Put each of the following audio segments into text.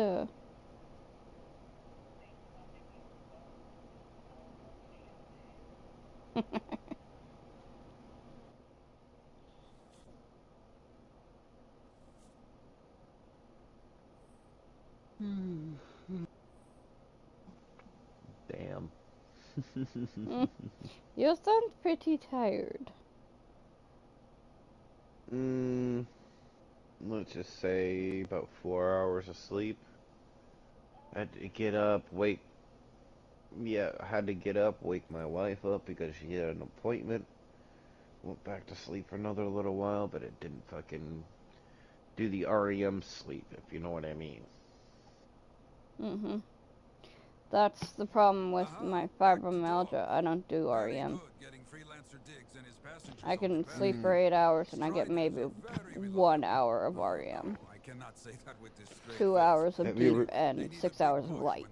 the... Damn. You sound pretty tired. mm, let's just say about 4 hours of sleep. I had to get up, I had to get up, wake my wife up because she had an appointment. Went back to sleep for another little while, but it didn't fucking do the REM sleep, if you know what I mean. Mm-hmm. That's the problem with my fibromyalgia. I don't do REM. I can sleep for Mm, 8 hours and I get maybe 1 hour of REM. 2 hours of have you deep ever and 6 hours of light.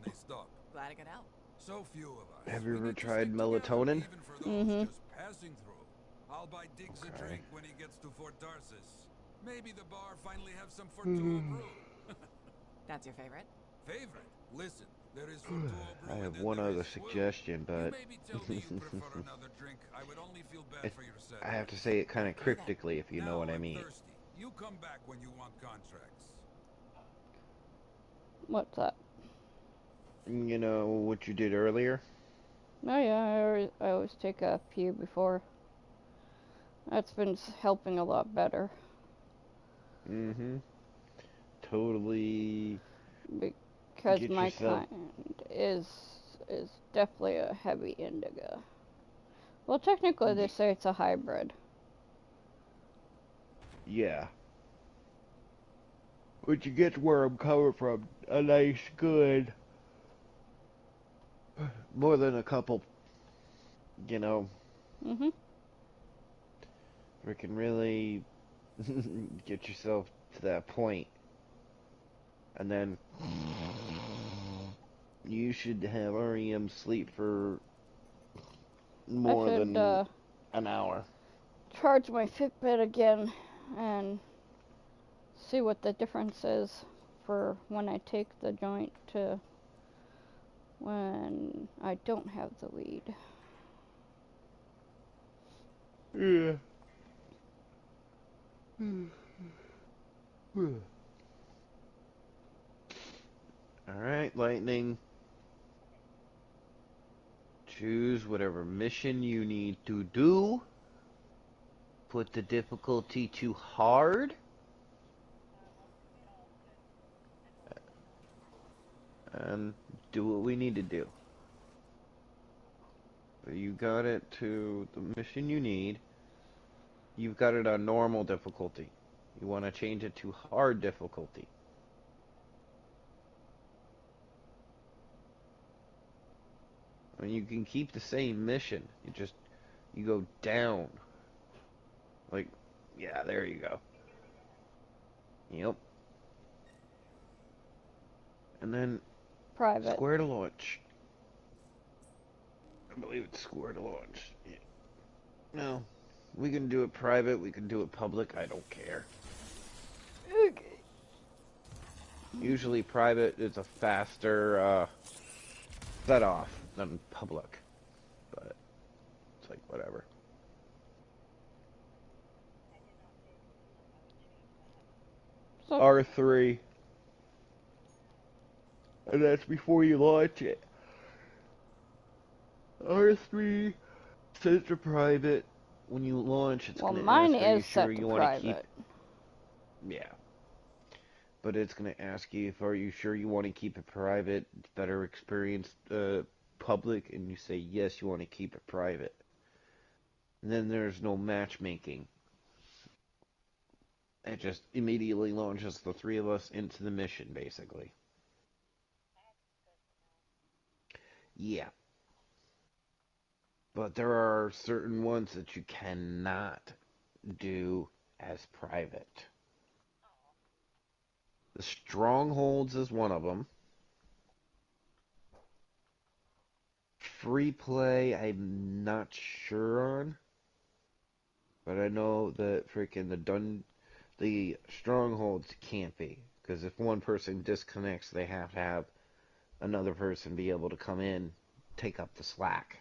Glad I could help. So few of us. have you We ever need to tried stick together, melatonin? even for those Mm-hmm. just passing through. I'll buy Diggs a Okay. drink when he gets to Fort Tarsis. Maybe the bar finally have some Fortuo brew. That's your favorite? Favorite? Listen, there is Fortuo I brew and have then one there other is Swill. suggestion, You but maybe tell me you prefer another drink. I would only feel bad it, for your I have to sentiments. say it kind of Okay then. cryptically, if you know Now what I I'm mean. thirsty. You come back when you want contracts. What's that? You know what you did earlier? Oh yeah, I always take a pew before. That's been helping a lot better. Mm-hmm. Totally Because get my yourself. kind is definitely a heavy indica. Well, technically they say it's a hybrid. Yeah. But you get where I'm coming from. A nice, good, more than a couple, you know, Mhm. freaking really get yourself to that point. And then you should have REM sleep for I more should than an hour. charge my Fitbit again and see what the difference is for when I take the joint to when I don't have the weed. Yeah. Alright, Lightning. Choose whatever mission you need to do. Put the difficulty to hard. And do what we need to do. You got it to the mission you need. You've got it on normal difficulty. You want to change it to hard difficulty. I mean, you can keep the same mission. You go down. Like, yeah, there you go. Yep. And then Private. square to launch. I believe it's square to launch. Yeah. No, we can do it private. We can do it public. I don't care. Okay. Usually private is a faster set off than public, but it's like whatever. So R3, and that's before you launch it. R3 sets to private. When you launch, it's well, gonna mine ask, "Are is you sure set to you want to keep?" private. Yeah, but it's gonna ask you if are you sure you want to keep it private. It's better experience public, and you say yes, you want to keep it private. And then there's no matchmaking. It just immediately launches the three of us into the mission, basically. Yeah, but there are certain ones that you cannot do as private. The Strongholds is one of them. Free play, I'm not sure on, but I know that freaking the Strongholds can't be Because if one person disconnects, they have to have another person be able to come in, take up the slack.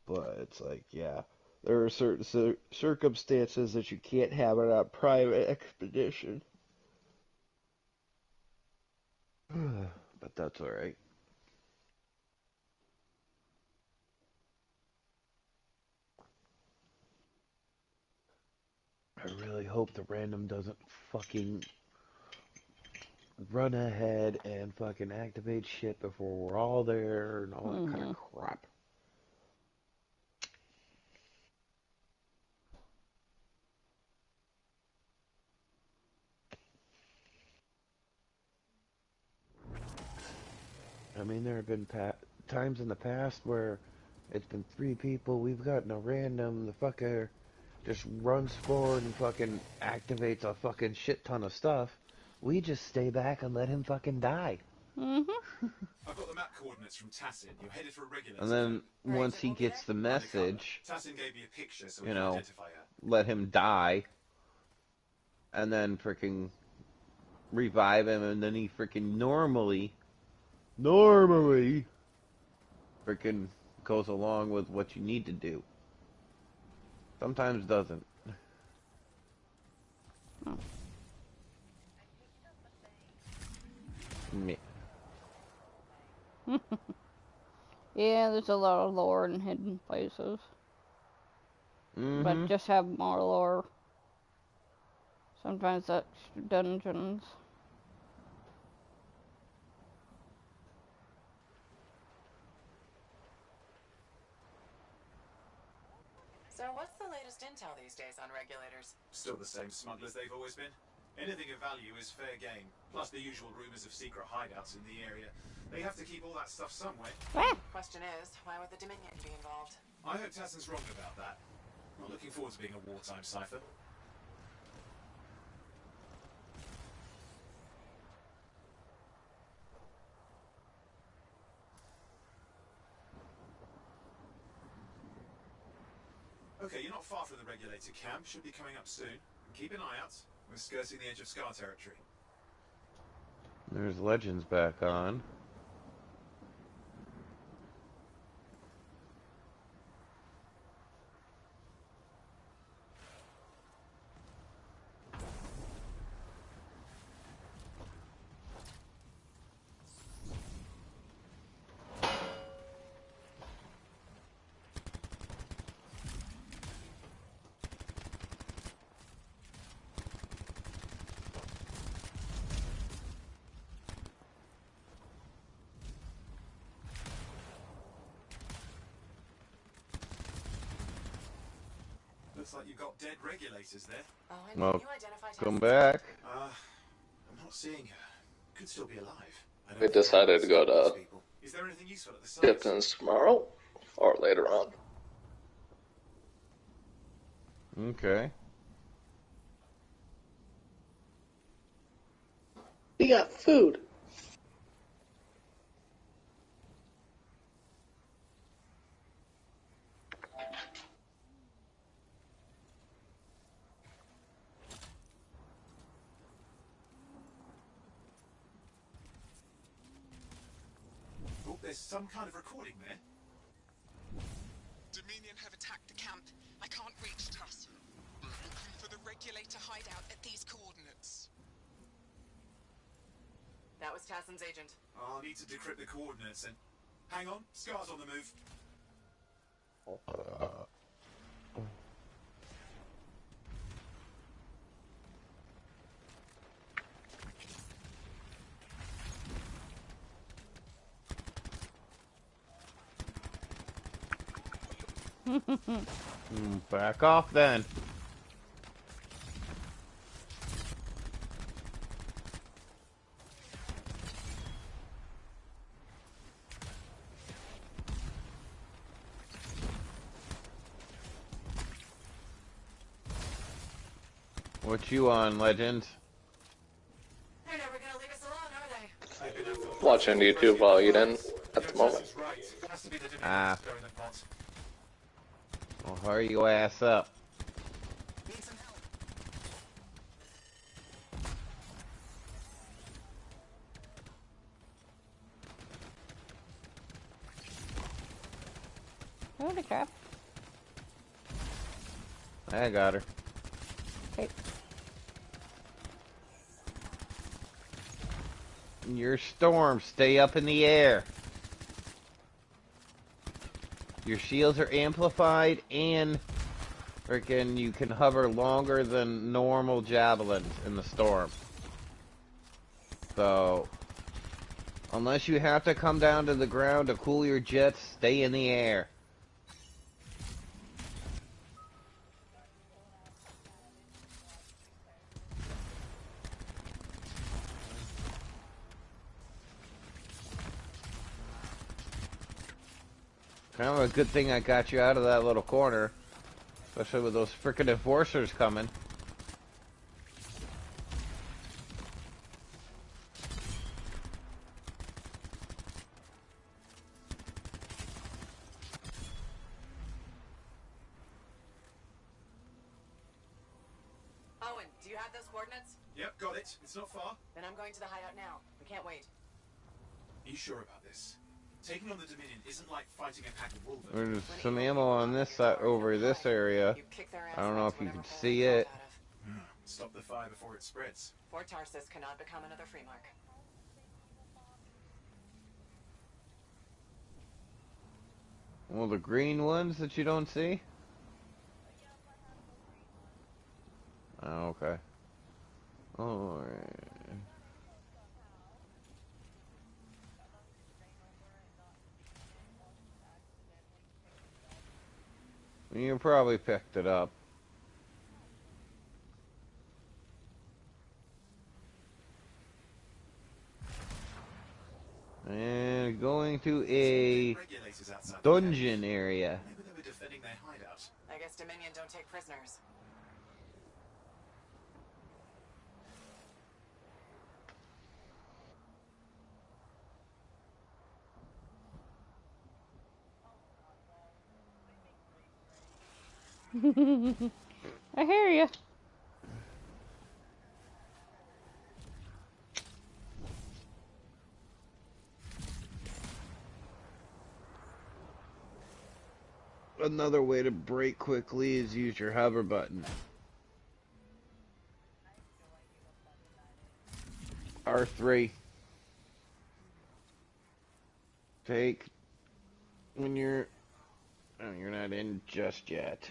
But it's like, yeah, there are certain circumstances that you can't have on a private expedition. But that's alright. I really hope the random doesn't fucking run ahead and fucking activate shit before we're all there and all that kind of crap. I mean, there have been times in the past where it's been 3 people, we've gotten a random, the fucker just runs forward and fucking activates a fucking shit ton of stuff. We just stay back and let him fucking die. Mhm. I've got the map coordinates from Tassin. You're headed for a regulator. And then once he gets the message, Tassin gave me a picture so we you can know, identify her. let him die. And then freaking revive him, and then he freaking normally freaking goes along with what you need to do. Sometimes doesn't. Me. Yeah, there's a lot of lore in hidden places. But just have more lore. Sometimes that's dungeons. So what's the latest intel these days on regulators? Still the same smugglers they've always been. Anything of value is fair game. Plus the usual rumors of secret hideouts in the area. They have to keep all that stuff somewhere. Question is, why would the Dominion be involved? I hope Tassin's wrong about that. Not looking forward to being a wartime cipher. Okay, you're not far from the regulator camp. Should be coming up soon. Keep an eye out. We're skirting the edge of Scar territory. There's Legends back on. Looks like you've got dead regulators there. Oh, Well, you identify come Tassin? back. I'm not seeing her. Could still be alive. We decided to go to Is there anything useful at the site? Tipton's tomorrow or later on. Okay. We got food. Oh, there's some kind of recording there. Dominion have attacked the camp. I can't reach Tuss. Looking for the regulator hideout at these coordinates. That was Tassin's agent. I'll need to decrypt the coordinates and... Hang on, Scar's on the move. Back off then. What you on, Legend? They're never gonna leave us alone, are they? Watching YouTube while eating at the moment. Ah. Well, hurry your ass up. Need some help. I got her. Okay. Your storm, stay up in the air. Your shields are amplified and freaking you can hover longer than normal javelins in the storm. So, unless you have to come down to the ground to cool your jets, stay in the air. Kind of a good thing I got you out of that little corner. Especially with those frickin' enforcers coming. Owen, do you have those coordinates? Yep, got it. It's not far. Then I'm going to the hideout now. We can't wait. Are you sure about this? Taking on the Dominion isn't like fighting a pack of wolves. There's some ammo on this side, over this area. You kick their ass I don't know back if to you whatever can hole see they crawled it. out of. Stop the fire before it spreads. Fort Tarsus cannot become another free mark. Well, the green ones that you don't see? Oh, okay. Alright. You probably picked it up. And going to a Regulators outside the dungeon area. cave. Maybe they were defending their hideout. I guess Dominion don't take prisoners. I hear you. Another way to brake quickly is use your hover button. R3. Take when you're you're not in just yet.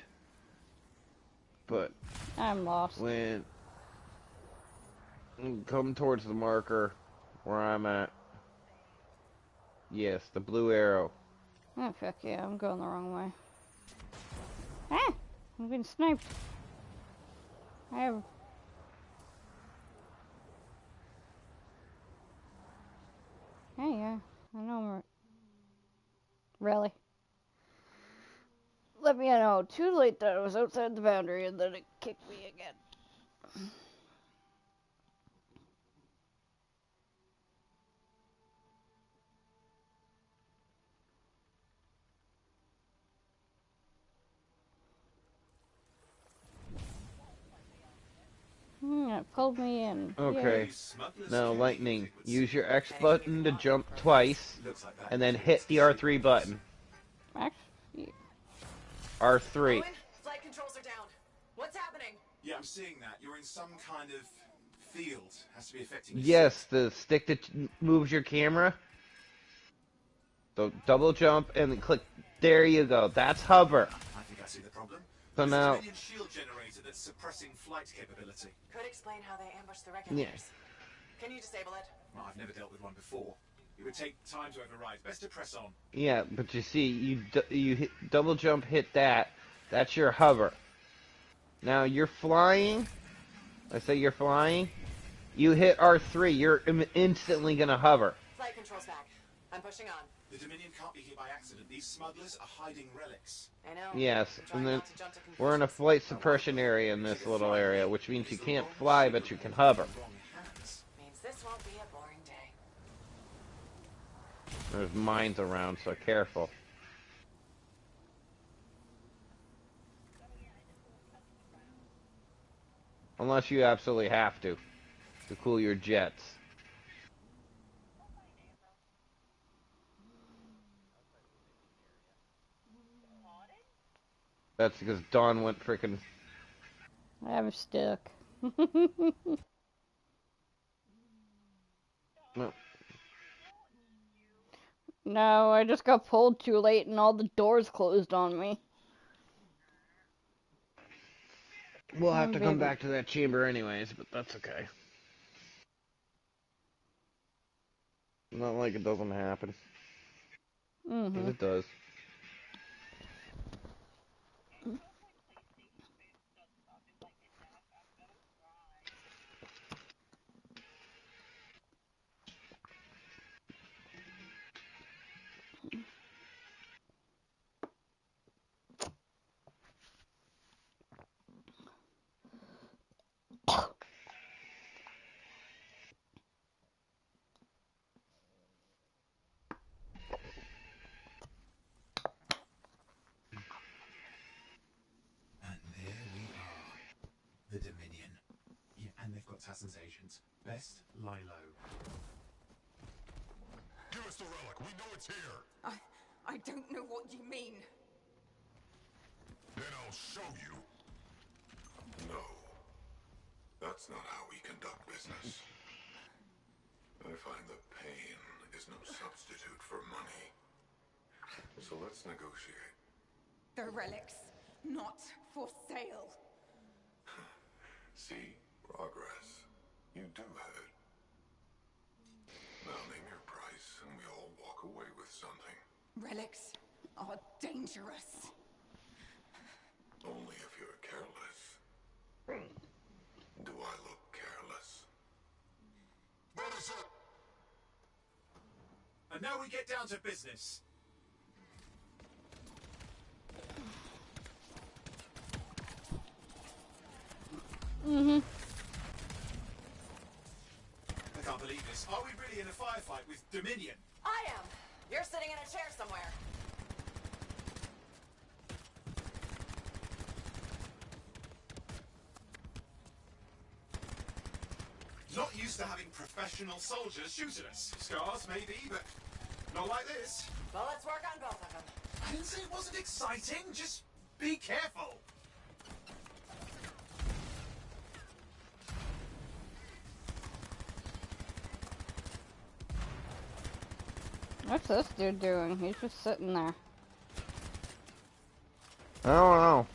But I'm lost. when come towards the marker where I'm at. Yes, the blue arrow. Oh, fuck yeah, I'm going the wrong way. Ah! I'm getting sniped. I have... Hey, yeah, I know I'm right. Really? Let me know. Too late that I was outside the boundary and then it kicked me again. It pulled me in. Okay. Smugglers Now, carry lightning. liquids. Use your X button to jump twice, Looks like that and then indicates hit the secret R3 base. button. Actually, R3. Owen, flight controls are down. What's happening? Yeah, I'm seeing that. You're in some kind of field. Has to be affecting your Yes, sight. the stick that moves your camera. So double jump and click. There you go. That's hover. I think I see the problem. So There's now- a Dominion shield generator that's suppressing flight capability. Could explain how they ambushed the regulators. Yes. Can you disable it? Well, I've never dealt with one before. It would take time to override. Best to press on. Yeah, but you see, you hit, double jump, hit that. That's your hover. Now you're flying. Let's say you're flying. You hit R3. You're instantly gonna hover. Flight controls back. I'm pushing on. The Dominion can't be here by accident. These smugglers are hiding relics. I know. Yes, I'm trying and then not to jump to we're in a conclusions. flight suppression area in this little area, which means you can't fly, but you can hover. Wrong hands. Means this won't be a boring day. There's mines around, so careful. Unless you absolutely have to cool your jets. That's because Dawn went frickin'. I'm stuck. No. No, I just got pulled too late and all the doors closed on me. We'll have to come Baby. back to that chamber anyways, but that's okay. Not like it doesn't happen. 'Cause it does. And there we are. The Dominion. Yeah, and they've got Tassin's agents. Best lie low. Give us the relic. We know it's here. I don't know what you mean. Then I'll show you. No. That's not how we conduct business. I find that pain is no substitute for money. So let's negotiate. The relics, not for sale. See? Progress. You do hurt. Now name your price and we all walk away with something. Relics are dangerous. Only if you're careless. Do I look careless? What is it? And now we get down to business. I can't believe this. Are we really in a firefight with Dominion? I am. You're sitting in a chair somewhere. Not used to having professional soldiers shoot at us. Scars, maybe, but not like this. Well, let's work on both of them. I didn't say it wasn't exciting. Just be careful. What's this dude doing? He's just sitting there. I don't know.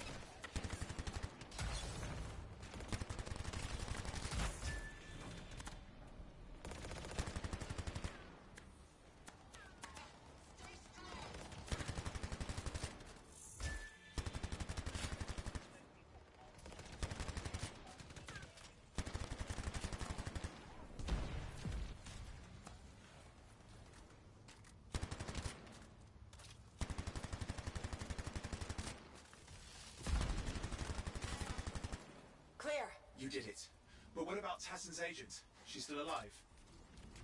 Clear. You did it. But what about Tassin's agent? She's still alive?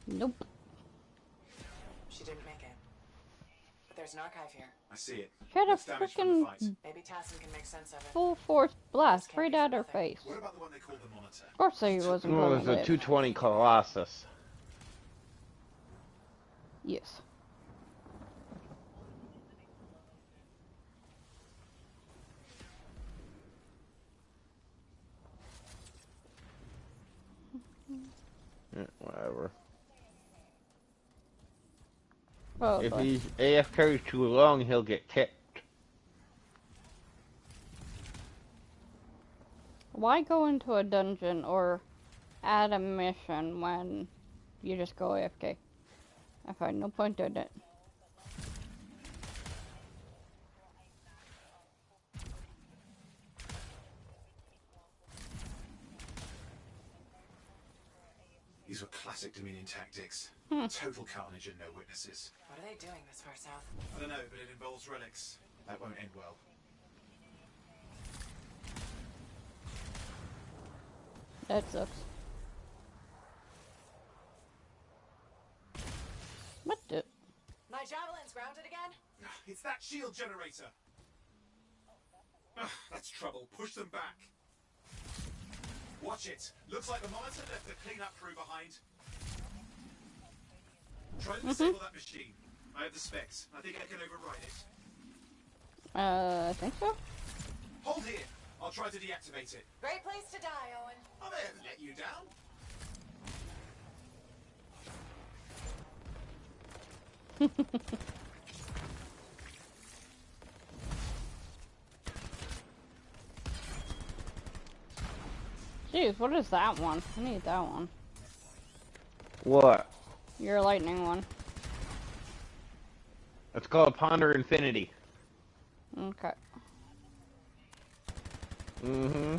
Nope. She didn't make it. But there's an archive here. I see it. She had a Looks damaged from the fight. freaking Maybe Tassin can make sense of it. full force blast Can't right be at for her nothing. face. What about the one they call the Monitor? Of course he wasn't Well, going it's to a live. 220 Colossus. Yes. Whatever. Oh, If boy. he's AFK too long, he'll get kicked. Why go into a dungeon or add a mission when you just go AFK? I find no point in it. These were classic Dominion tactics. Total carnage and no witnesses. What are they doing this far south? I don't know, but it involves relics. That won't end well. That sucks. What the? My javelin's grounded again? It's that shield generator. That's trouble. Push them back. Watch it. Looks like the Monitor left the cleanup crew behind. Try to disable that machine. I have the specs. I think I can override it. I think so. Hold here. I'll try to deactivate it. Great place to die, Owen. I may have let you down. Jeez, what is that one? I need that one. What? Your lightning one. It's called Ponder Infinity. Okay. Mm-hmm.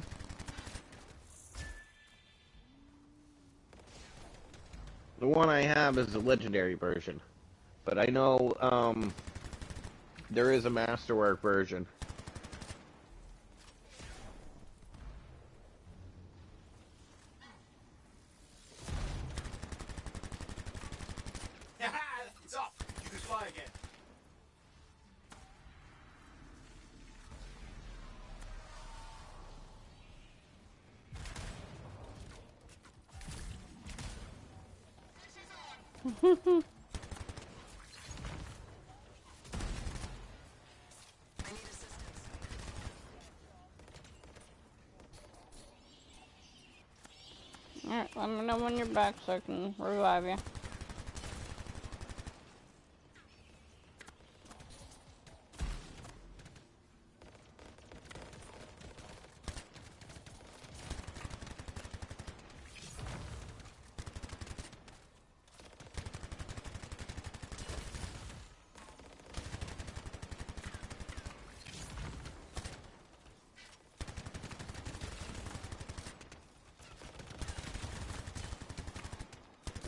The one I have is the legendary version. But I know, there is a Masterwork version. It's off. You can fly again. I need assistance. Alright, let me know when you're back so I can revive you.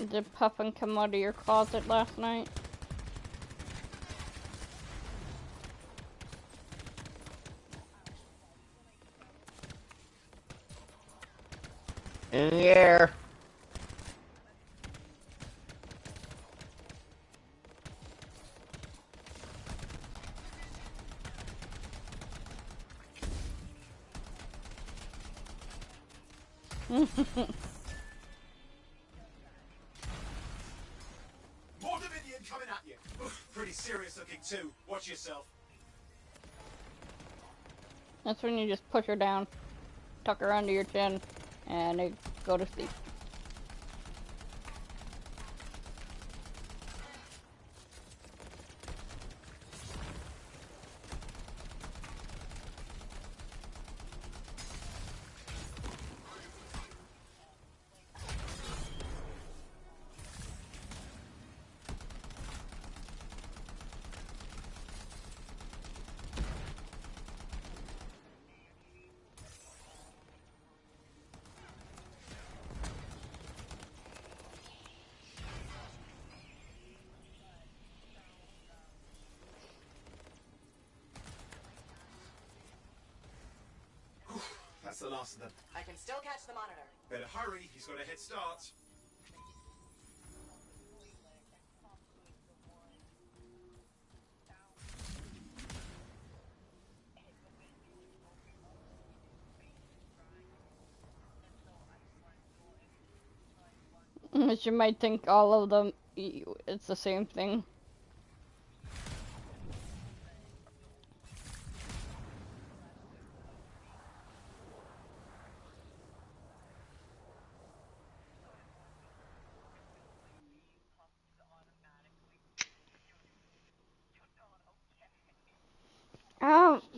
Did Puffin come out of your closet last night? In the air. More Dominion coming at you. Pretty serious looking too. Watch yourself. That's when you just push her down, tuck her under your chin, and they go to sleep. That's the last of them. I can still catch the monitor. Better hurry. He's got a head start. But you might think all of them, it's the same thing.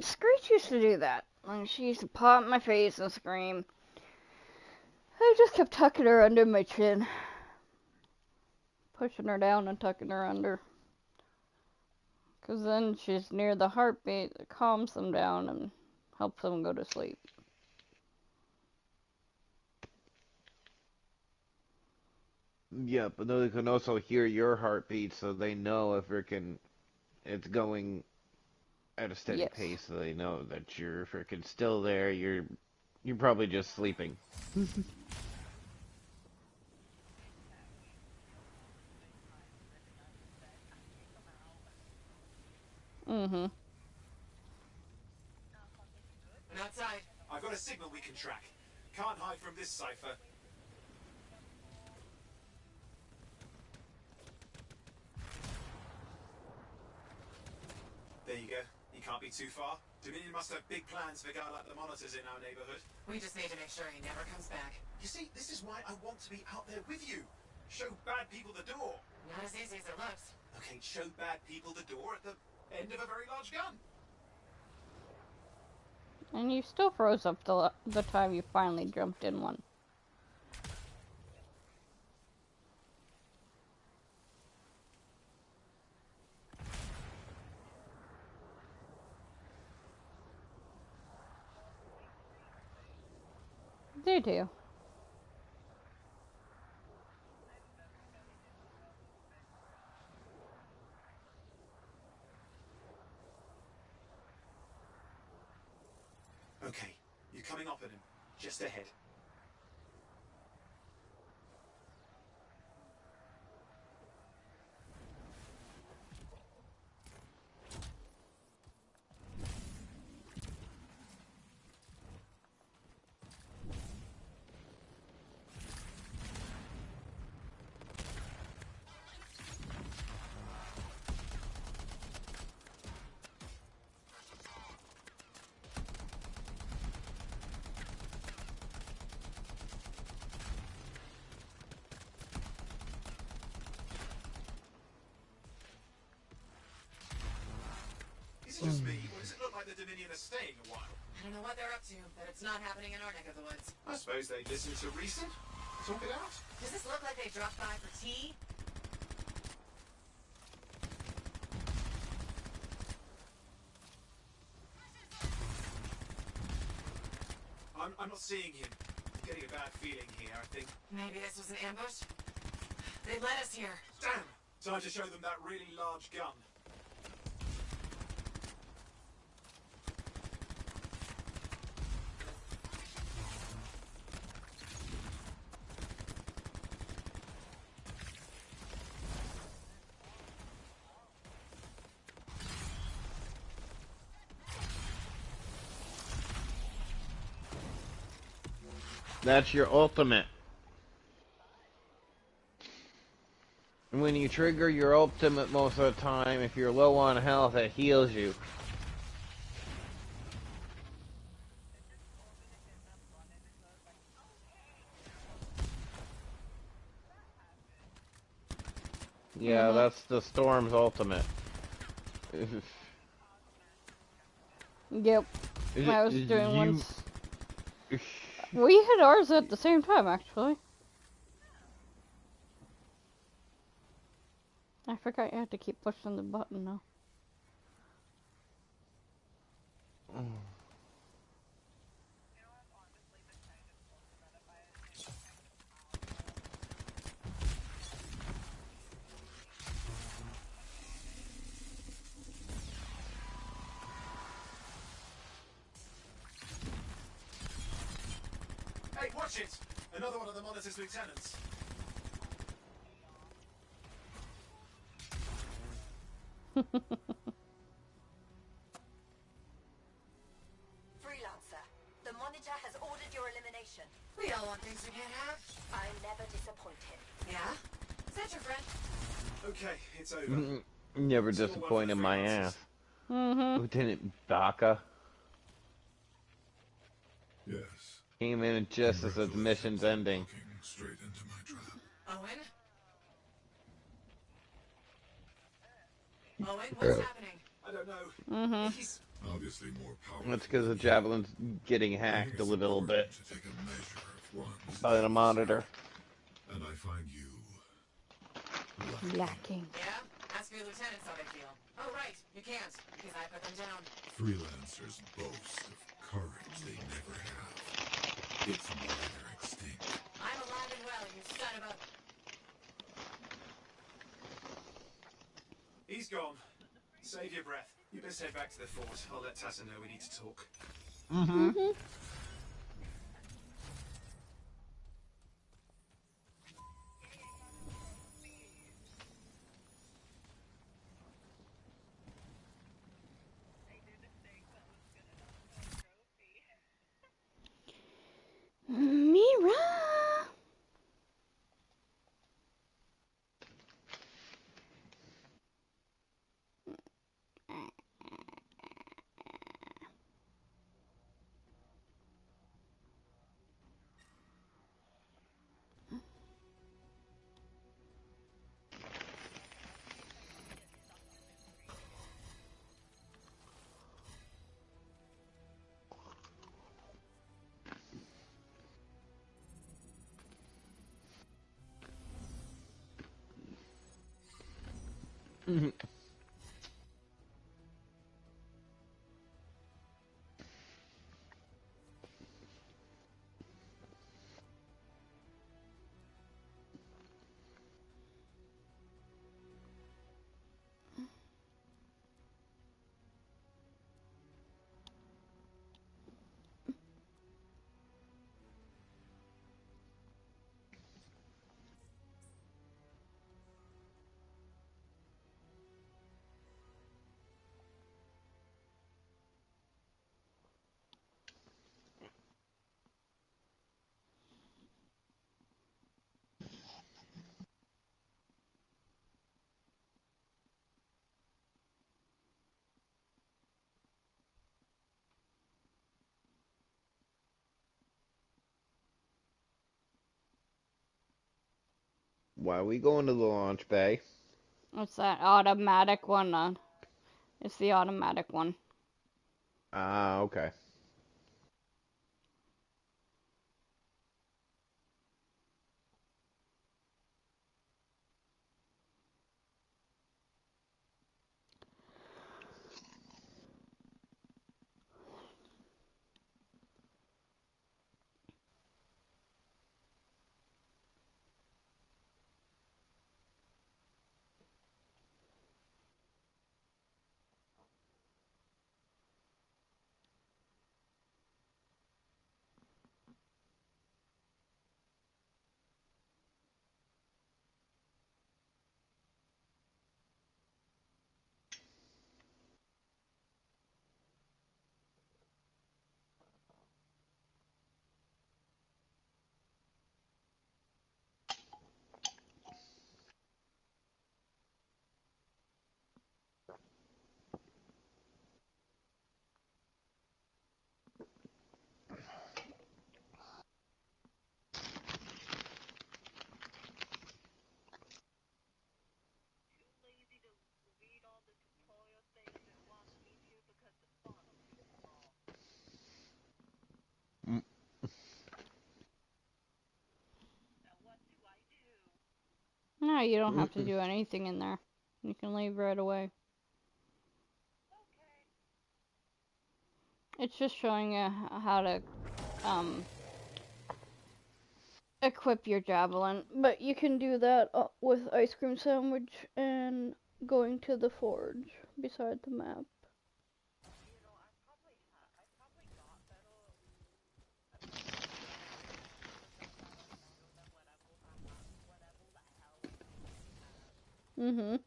Screech used to do that. Like, she used to paw at my face and scream. I just kept tucking her under my chin. Pushing her down and tucking her under. Because then she's near the heartbeat, it calms them down and helps them go to sleep. Yeah, but they can also hear your heartbeat, so they know if it's going at a steady Yes. pace, so they know that you're freaking still there. You're probably just sleeping. Mm-hmm. And outside. I've got a signal we can track. Can't hide from this cipher. There you go. He can't be be too far. Dominion must have big plans for a guy like the monitors in our neighborhood. We just need to make sure he never comes back. You see, this is why I want to be out there with you. Show bad people the door. Not as easy as it looks. Okay, show bad people the door at the end of a very large gun. And you still froze up the time you finally jumped in one. They do. Okay, you're coming up at him. Just ahead. Is it just me, or does it look like the Dominion are staying a while? I don't know what they're up to, but it's not happening in our neck of the woods. I suppose they listen to reason. Talk it out. Does this look like they dropped by for tea? I'm not seeing him. I'm getting a bad feeling here, I think. Maybe this was an ambush? They led us here. Damn! Time to show them that really large gun. That's your ultimate. And when you trigger your ultimate most of the time, if you're low on health, it heals you. Yeah, that's the Storm's ultimate. Yep. I was doing once. We hit ours at the same time, actually. I forgot you had to keep pushing the button now. Hey, watch it! Another one of the Monitor's lieutenants. Freelancer, the Monitor has ordered your elimination. We all want things we can't have. I'm never disappointed. Yeah? Is that your friend? Okay, it's over. Never disappointed my ass. Mm-hmm. Lieutenant Baka Yes. came in just as the mission's ending. Walking straight into my trap. Owen? Owen, what's happening? I don't know. Mm-hmm. He's... Obviously more powerful. That's because the Javelin's getting hacked a little bit To take a measure of one's by the monitor. and I find you Lacking. Yeah? Ask your lieutenants how they feel. Oh, right. You can't, because I put them down. freelancers boast of courage they never have. It's why they're extinct. I'm alive and well, you son of a... He's gone. Save your breath. You best head back to the fort. I'll let Tassa know we need to talk. Mm-hmm. Mira! Why are we going to the launch bay? It's that automatic one. It's the automatic one. Ah, okay. Mm. No, you don't have to do anything in there. You can leave right away. It's just showing you how to equip your javelin, but you can do that with ice cream sandwich and going to the forge beside the map. Mhm.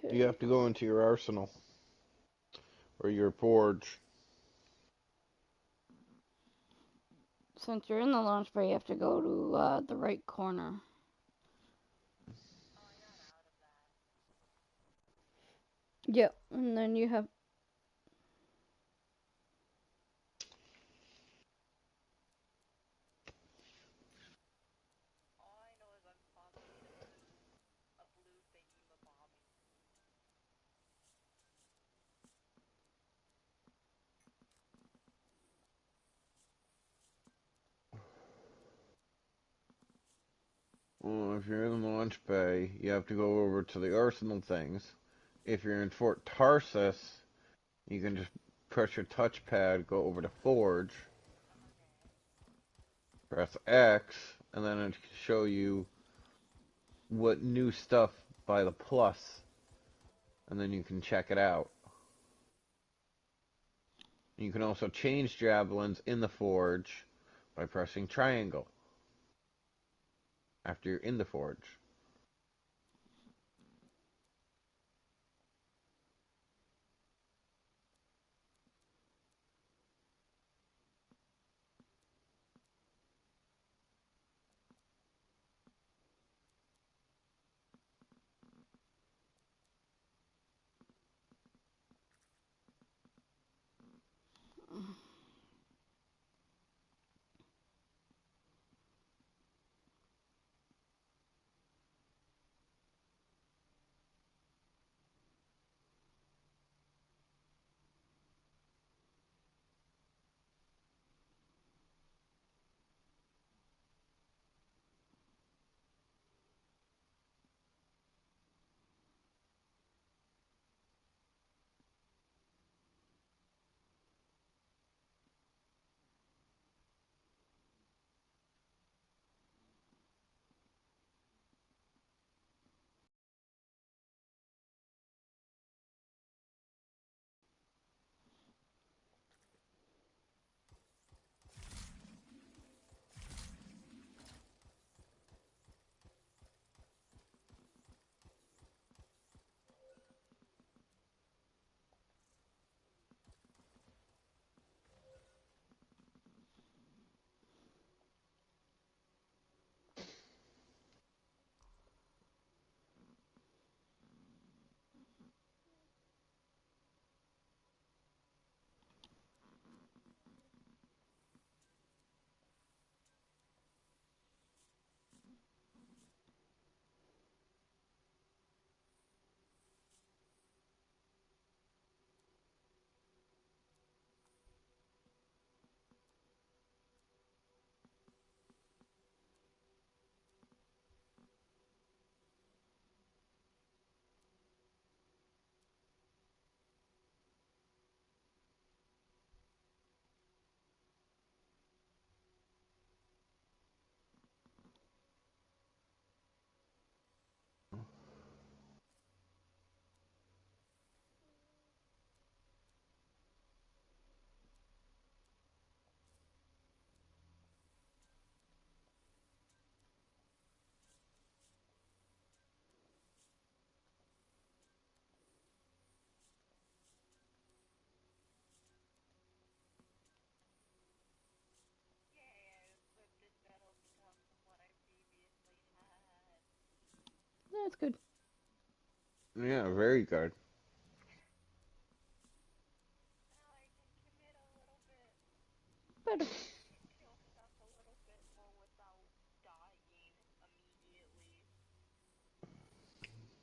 You Okay. have to go into your arsenal or your forge. Since you're in the launch bay, you have to go to the right corner. Yep, and then you have. Well, if you're in the launch bay, you have to go over to the arsenal things. If you're in Fort Tarsus, you can just press your touchpad, go over to forge, press X, and then it show you what new stuff by the plus, and then you can check it out. You can also change javelins in the forge by pressing triangle after you're in the forge. That's good. Yeah, very good. Better.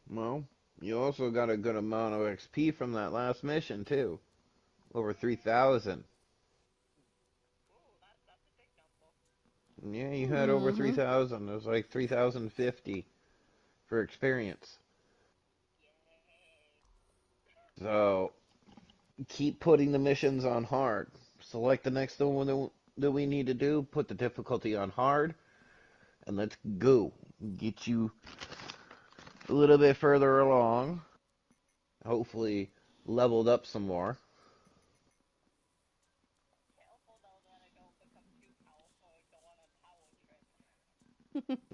Well, you also got a good amount of XP from that last mission too. Over 3,000. Yeah, you had over Mm-hmm. 3,000. It was like 3,050 for experience. So keep putting the missions on hard. Select the next one that we need to do. Put the difficulty on hard, and let's go. Get you a little bit further along. Hopefully, leveled up some more.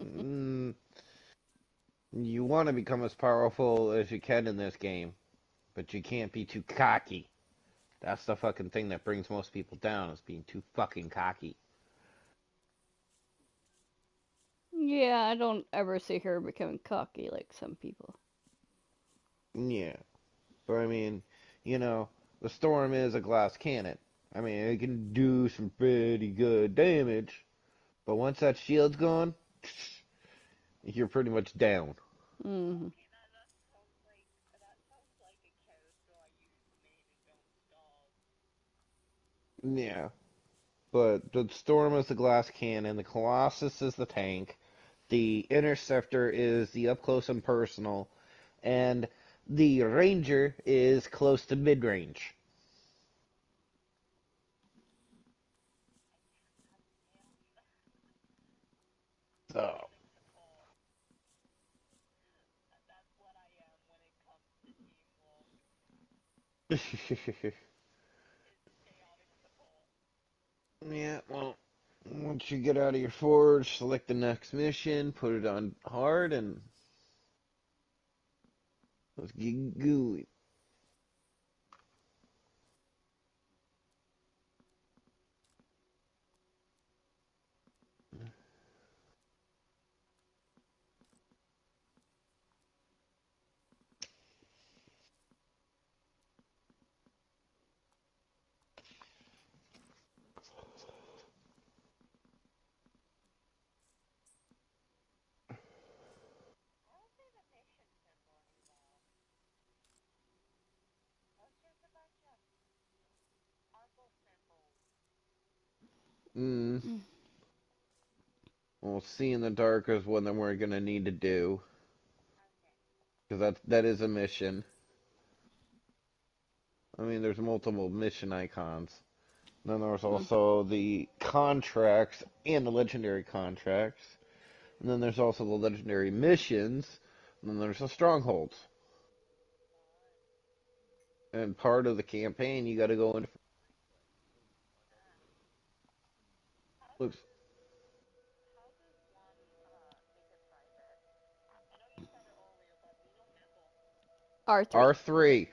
Mm, you want to become as powerful as you can in this game, but you can't be too cocky. That's the fucking thing that brings most people down, is being too fucking cocky. Yeah, I don't ever see her becoming cocky like some people. Yeah, but I mean, you know, the storm is a glass cannon. I mean, it can do some pretty good damage, but once that shield's gone, you're pretty much down. Mm-hmm. Yeah, but the storm is the glass cannon, the Colossus is the tank, the Interceptor is the up close and personal, and the Ranger is close to mid range. So, Yeah, well, once you get out of your forge, select the next mission, put it on hard, and let's get going. Mm. Well, see in the dark is one that we're gonna need to do, because that is a mission. I mean, there's multiple mission icons. Then there's also the contracts and the legendary contracts. And then there's also the legendary missions. And then there's the strongholds. And part of the campaign, you got to go into. Looks R3. R3.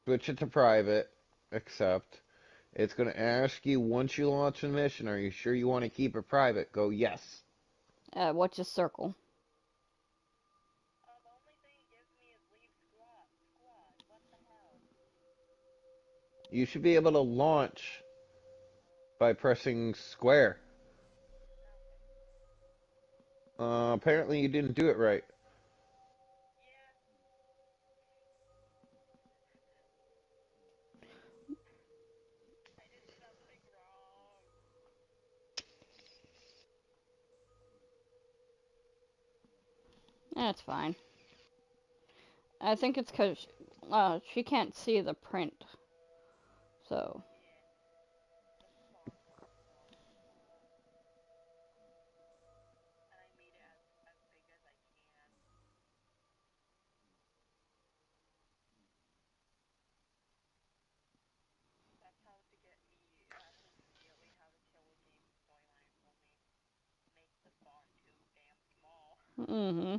Switch it to private. Accept. It's going to ask you once you launch a mission, are you sure you want to keep it private? Go yes. What's a circle? You should be able to launch by pressing square. Apparently you didn't do it right. That's fine. I think it's because she can't see the print. So. Mm-hmm.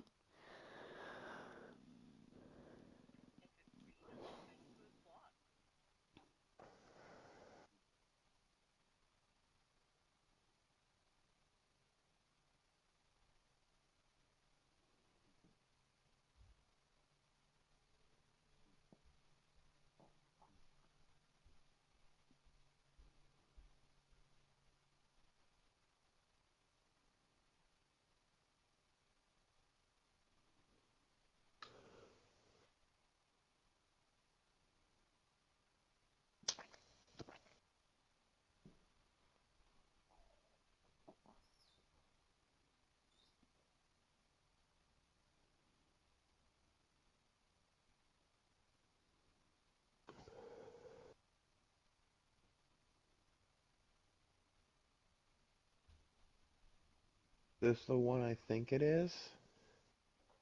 This the one I think it is?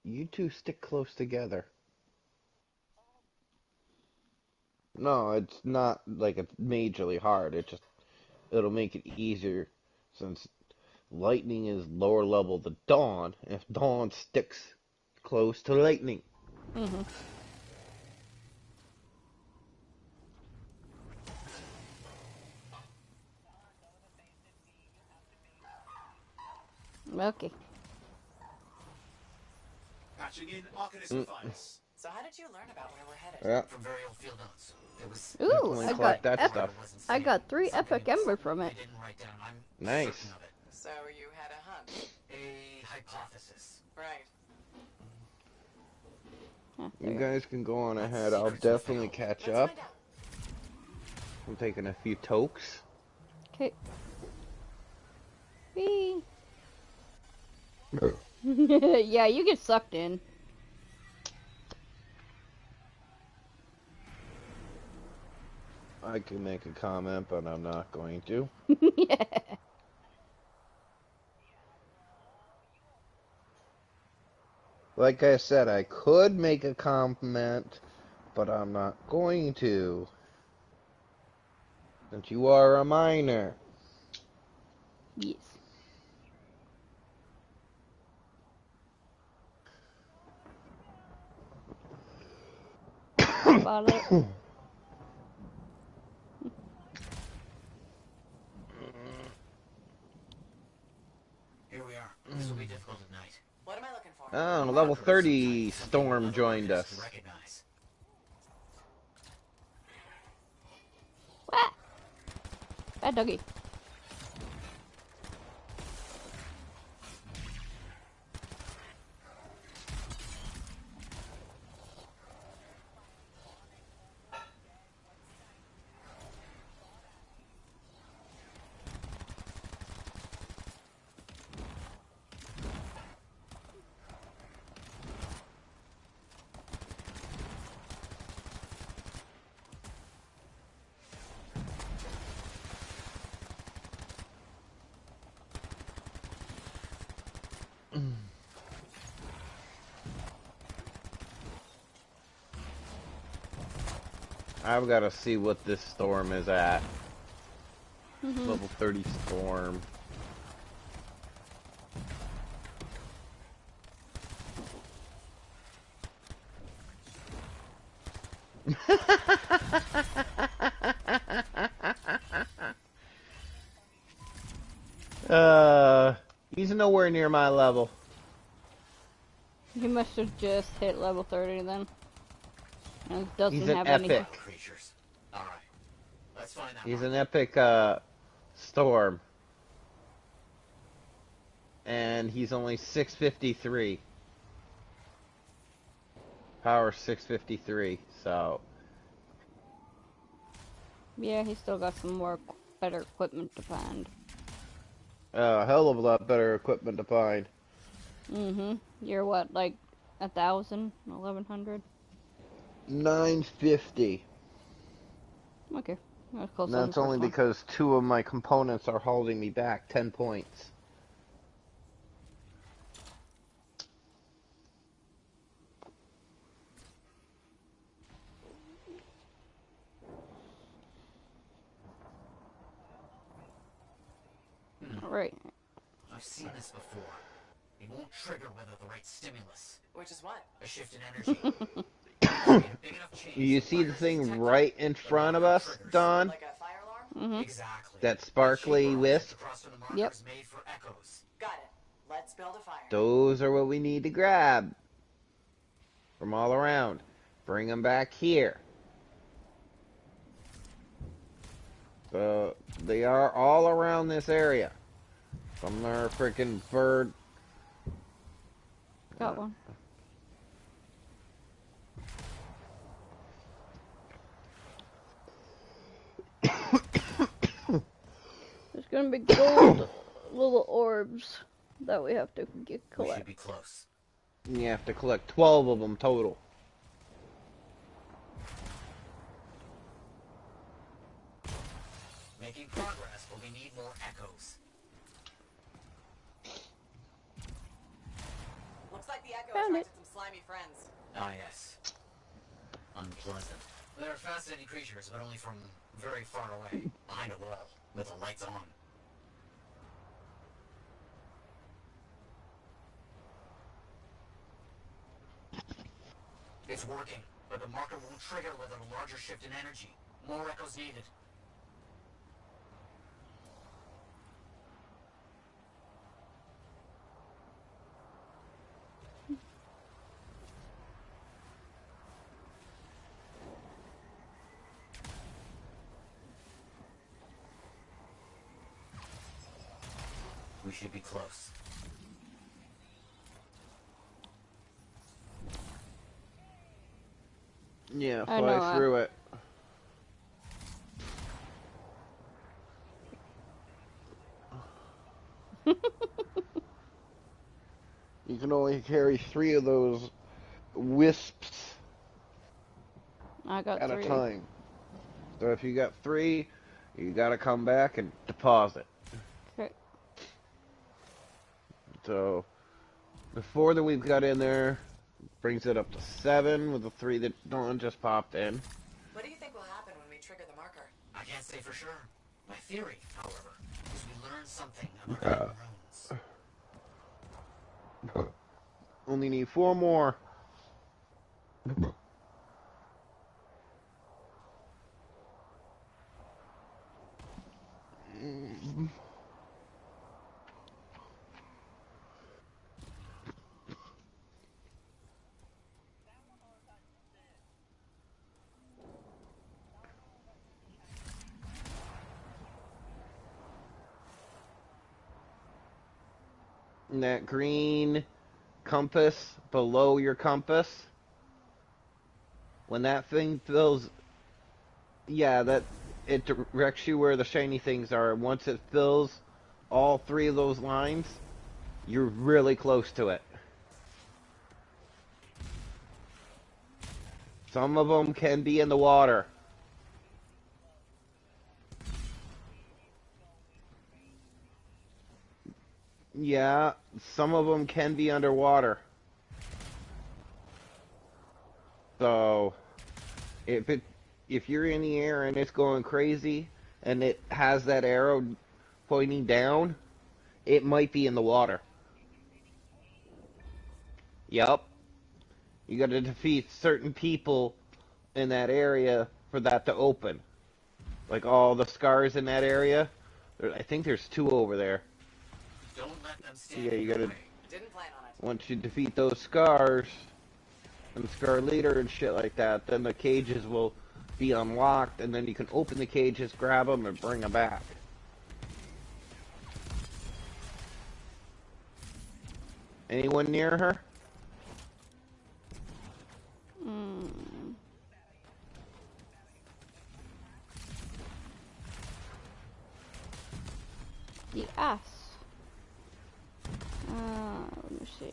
You two stick close together. No, it's not like it's majorly hard. It'll make it easier since lightning is lower level than dawn. If dawn sticks close to lightning. Mm-hmm. Okay. Patching in Arcanism files. So how did you learn about where we're headed? Yeah, From very old field notes. It was Ooh, definitely I collect got that stuff. I got 3 epic ember from I it. didn't write down. I'm Nice. certain of it. So you had a hunch. A hypothesis. Right. You There. guys can go on That's ahead. I'll secrets will definitely fail. catch Let's up. find out. I'm taking a few tokes. Okay. Whee. Yeah, you get sucked in. I can make a comment, but I'm not going to. Yeah. Like I said, I could make a comment, but I'm not going to. Since you are a minor. Yes. About it. Here we are. This will be difficult at night. What am I looking for? Oh, level 30 Storm joined us. To recognize. What? Bad doggy. I've got to see what this storm is at. Level 30 storm. He's nowhere near my level. He must have just hit level 30 then. And doesn't He's an have epic. any. Creatures. All right. Let's find that. He's marker. an epic storm. And he's only 653. Power 653, so Yeah, he's still got some more better equipment to find. a hell of a lot better equipment to find. You're what, like 1,000, 1,100? 950. Okay, that's close. And to the that's only first one. because 2 of my components are holding me back 10 points. Right. I've seen this before. It won't trigger without the right stimulus. Which is what? A shift in energy. A big enough change You so see the virus thing detect it, right in the front of marker us, triggers. Don? Like a fire alarm? Exactly. That The sparkly chamber wisp? across from the marker Yep. is made for echoes. Got it. Let's build a fire. Those are what we need to grab. From all around. Bring them back here. So, they are all around this area. Some are freaking bird. Got one. There's gonna be gold little orbs that we have to We should collect. be close. You have to collect 12 of them total. Making progress, but we need more echoes. Looks like the Echo Found attracted some slimy friends. Ah, yes. Unpleasant. They're fascinating creatures, but only from very far away, behind a wall, with the lights on. It's working, but the marker won't trigger without a larger shift in energy. More echoes needed. We should be close. Yeah, I fly know, through it. You can only carry 3 of those wisps I got at 3. a time. So if you got 3, you gotta come back and deposit. Okay. So the 4 that we've got in there brings it up to 7 with the 3 that Dawn just popped in. What do you think will happen when we trigger the marker? I can't say for sure. My theory, however, is we learn something about the hidden runes. Only need 4 more. And that green compass below your compass, when that thing fills, yeah, that it directs you where the shiny things are. Once it fills all 3 of those lines, you're really close to it. Some of them can be in the water. Yeah, some of them can be underwater. So, if you're in the air and it's going crazy and it has that arrow pointing down, it might be in the water. Yep. You gotta defeat certain people in that area for that to open. Like all the scars in that area. I think there's 2 over there. Don't let them stand Yeah, you gotta... Didn't plan on it. Once you defeat those scars, and Scar Leader and shit like that, then the cages will be unlocked, and then you can open the cages, grab them, and bring them back. Anyone near her? The ass. Let me see.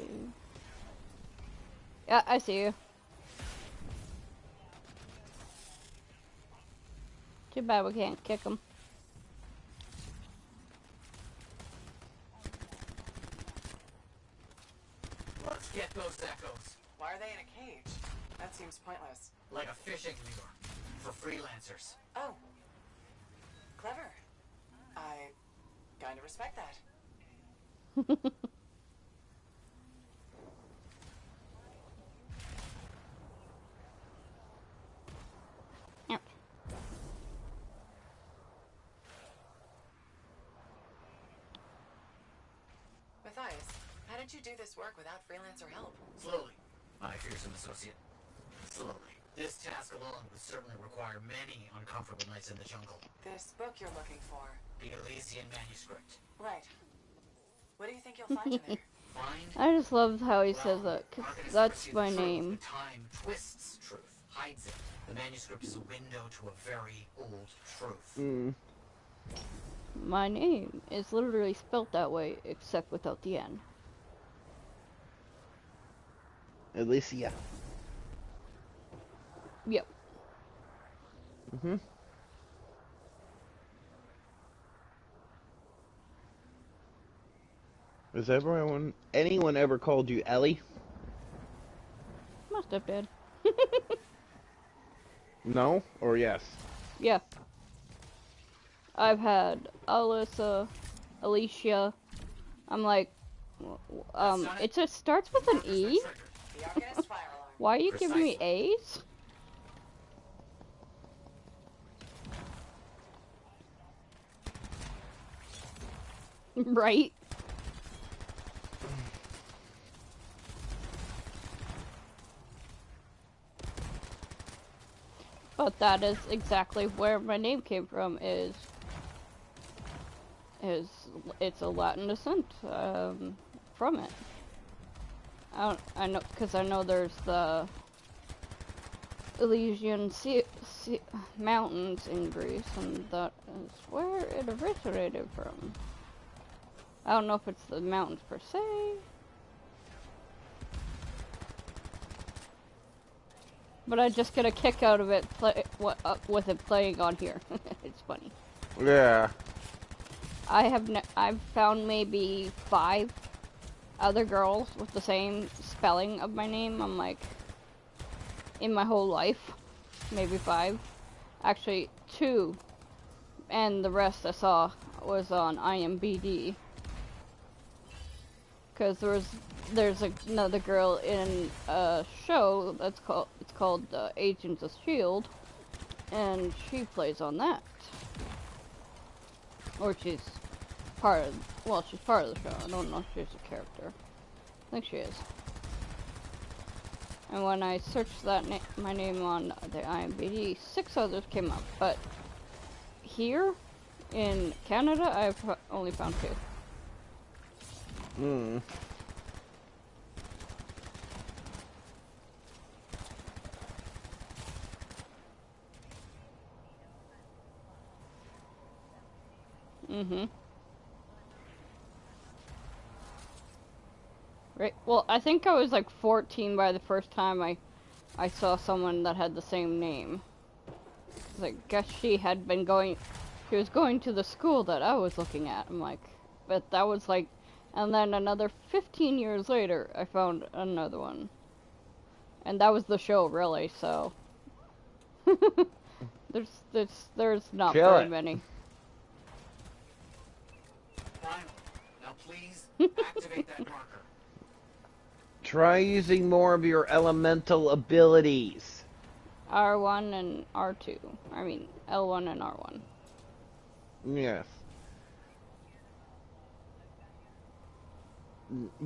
Yeah, I see you. Too bad we can't kick him. Let's get those echoes. Why are they in a cage? That seems pointless. Like a fishing lure. For freelancers. Oh. Clever. I kind of respect that. Yep. Matthias, how did you do this work without freelancer help? Slowly, my fearsome associate. Slowly. This task alone would certainly require many uncomfortable nights in the jungle. This book you're looking for. The Elysian manuscript. Right. What do you think you'll find in there? Find? I just love how he says that, 'cause archivists that's foresee my the truth, name. but time twists truth, hides it. The manuscript is a window to a very old truth. My name is literally spelt that way, except without the N. Alicia. Yep. Has anyone ever called you Ellie? Must have did. No? Or yes? Yeah. I've had Alyssa, Alicia. I'm like, it just starts with an E? The Arcanist fire alarm. Why are you giving me A's? Right? But that is exactly where my name came from, is it's a Latin descent, from it. I know, because I know there's the Elysian mountains in Greece, and that is where it originated from. I don't know if it's the mountains per se. But I just get a kick out of it with it playing on here. It's funny. Yeah. I've found maybe 5 other girls with the same spelling of my name. I'm like, in my whole life, maybe 5. Actually, 2 and the rest I saw was on IMBD. Because there's another girl in a show it's called Agents of Shield, and she plays on that. Or she's part of she's part of the show. I don't know if she's a character. I think she is. And when I searched my name on the IMDb, 6 others came up. But here in Canada, I've only found 2. Hmm. Mm-hmm. Right. Well, I think I was like 14 by the first time I saw someone that had the same name. I guess she was going to the school that I was looking at. I'm like, but that was like, and then another 15 years later, I found another one. And that was the show, really, so. there's not Kill very it. many. Finally. Now please, activate that marker. Try using more of your elemental abilities. R1 and R2. I mean, L1 and R1. Yes.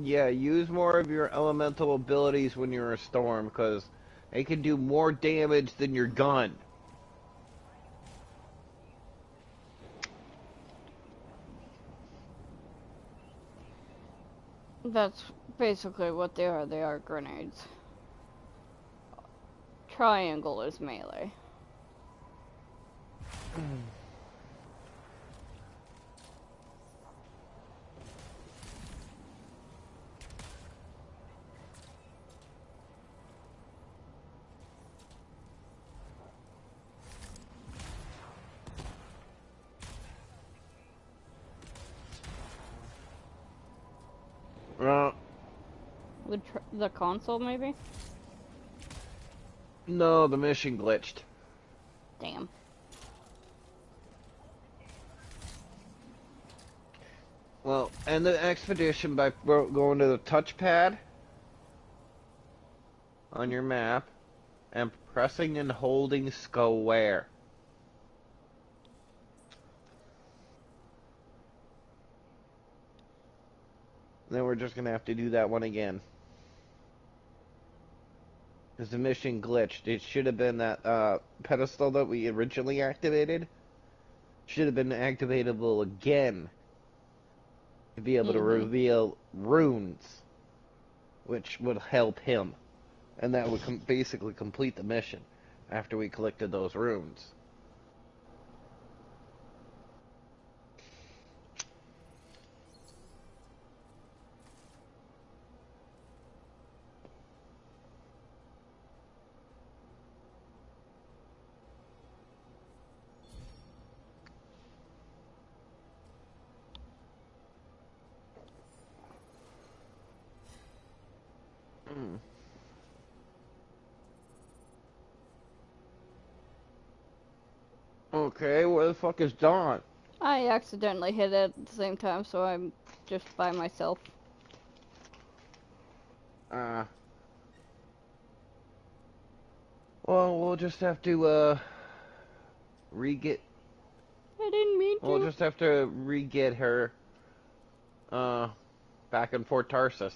Yeah, use more of your elemental abilities when you're a storm, because they can do more damage than your gun. That's basically what they are. They are grenades. Triangle is melee. The console, maybe? No, the mission glitched. Damn. Well, end the expedition by going to the touchpad on your map and pressing and holding square. Then we're just gonna have to do that one again. Because the mission glitched. It should have been that pedestal that we originally activated. Should have been activatable again. To be able to reveal runes. Which would help him. And that would basically complete the mission. After we collected those runes. Okay, where the fuck is Dawn? I accidentally hit it at the same time, so I'm just by myself. Well, we'll just have to, re-get... I didn't mean to. We'll just have to re-get her, back in Fort Tarsus.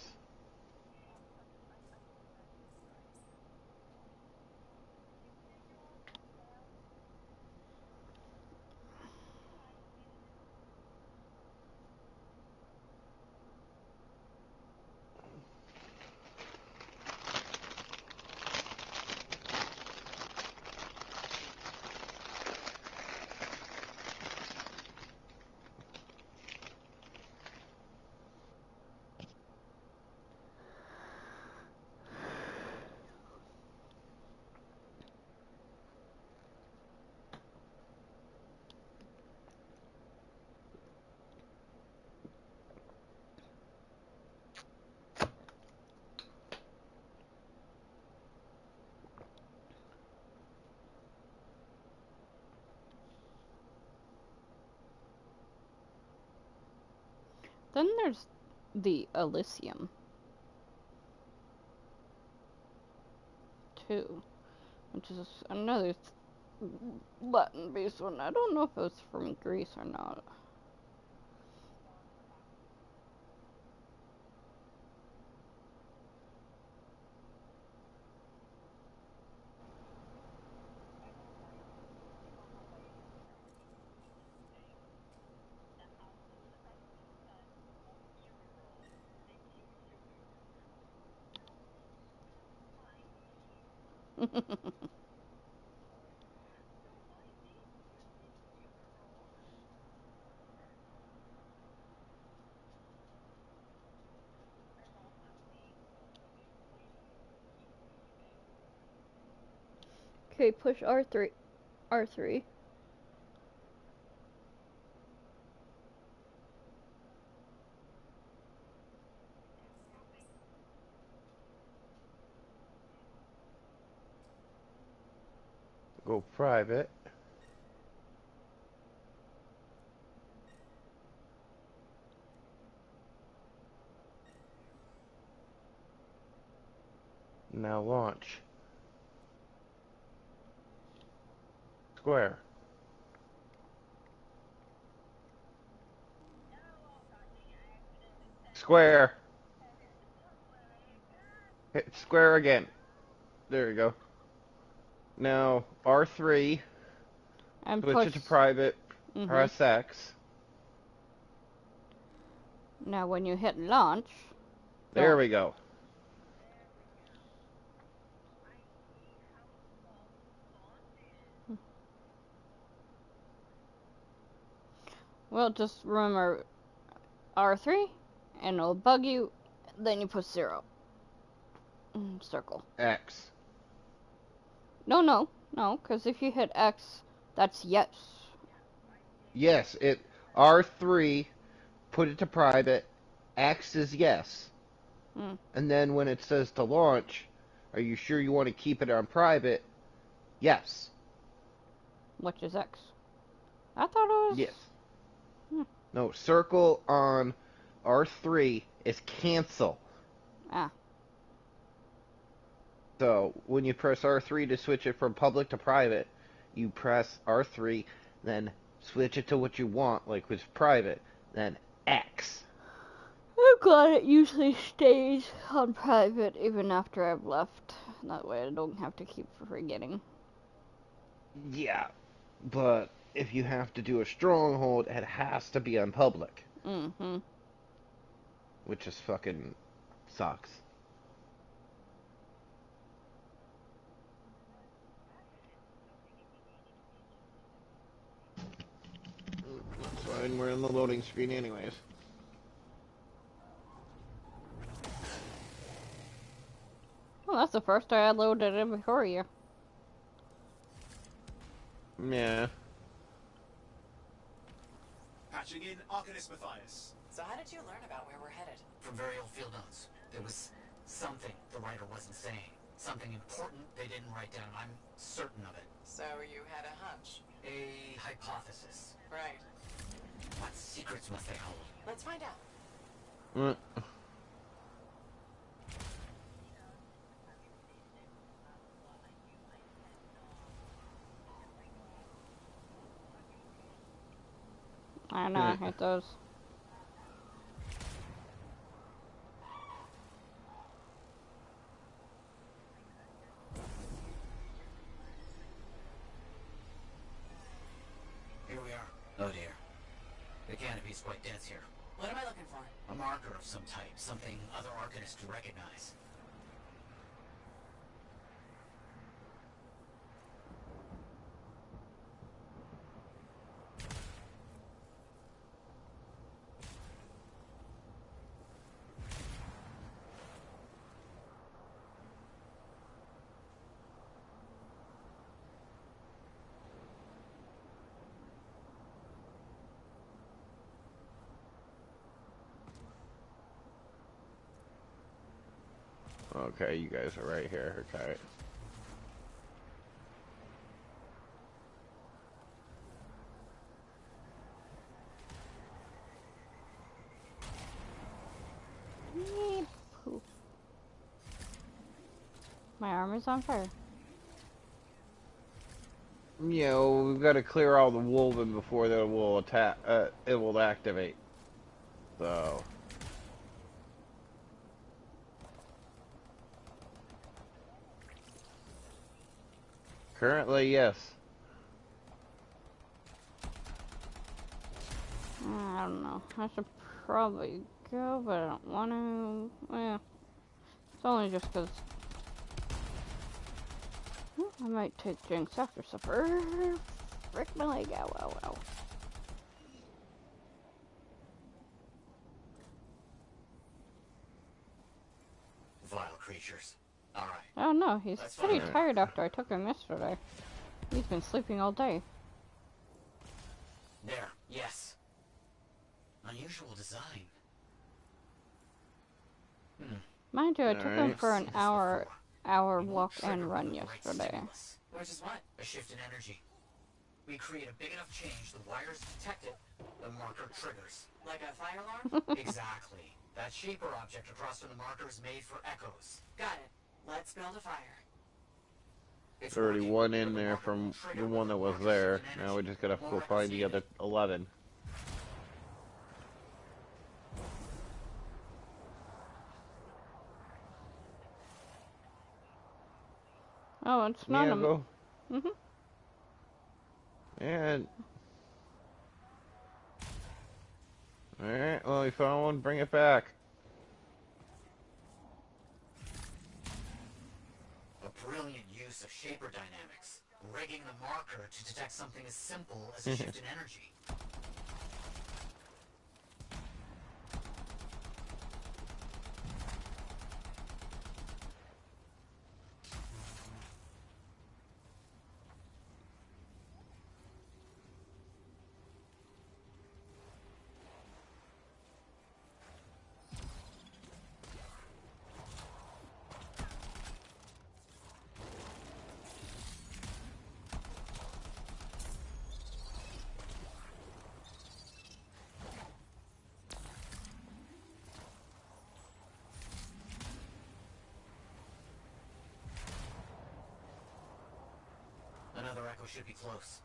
Then there's the Elysium. 2, which is another Latin-based one. I don't know if it was from Greece or not. Okay, push R3. R3. Go private. Now launch. Square. Square. Hit square again. There we go. Now R3. And Switch push. it to private. Press X. Now when you hit launch. There we go. Well, just remember R3, and it'll bug you. Then you push 0. Circle. X. No, because if you hit X, that's yes. Yes, it R3, put it to private, X is yes. And then when it says to launch, are you sure you want to keep it on private? Yes. Which is X. I thought it was... Yes. No, circle on R3 is cancel. Ah. So when you press R3 to switch it from public to private, you press R3, then switch it to what you want, like with private, then X. I'm glad it usually stays on private even after I've left. That way I don't have to keep forgetting. Yeah, but if you have to do a stronghold, it has to be on public. Which just fucking sucks. That's fine, we're in the loading screen anyways. Well, that's the first time I loaded it before you. Yeah. Patching in Arcanist Matthias. So how did you learn about where we're headed? From very old field notes. There was something the writer wasn't saying. Something important they didn't write down. I'm certain of it. So you had a hunch. A hypothesis. Right. What secrets must they hold? Let's find out. I know, I hate those. Here we are. Oh dear. The canopy's quite dense here. What am I looking for? A marker of some type. Something other Arcanists could recognize. Okay, you guys are right here. Okay. My arm is on fire. You know, we've got to clear all the wolven before that will attack. It will activate. So. Currently, yes. I don't know. I should probably go, but I don't want to. Well, it's only just because I might take Jinx after supper. Frick my leg. Ow, ow, ow. Vile creatures. Alright. Oh no, he's That's pretty fine. tired after I took him yesterday. He's been sleeping all day. There. Yes. Unusual design. Mind you, I took him Alright. for an Seen this hour before. We walk won't and trigger run with the right yesterday. stimulus. Which is what? A shift in energy. We create a big enough change, the wires detect it, the marker triggers. Like a fire alarm? Exactly. That shaper object across from the marker is made for echoes. Got it. Let's build a fire. It's There's already working, one but in the there marker from will trigger the when one that was marker's there. shift in Now we energy. just gotta More go echoes find the needed. other 11. Oh, it's not Yeah, a. go. Mhm. And. Alright, well, we found one. Bring it back. A brilliant use of shaper dynamics, rigging the marker to detect something as simple as a shift in energy. Another echo should be close.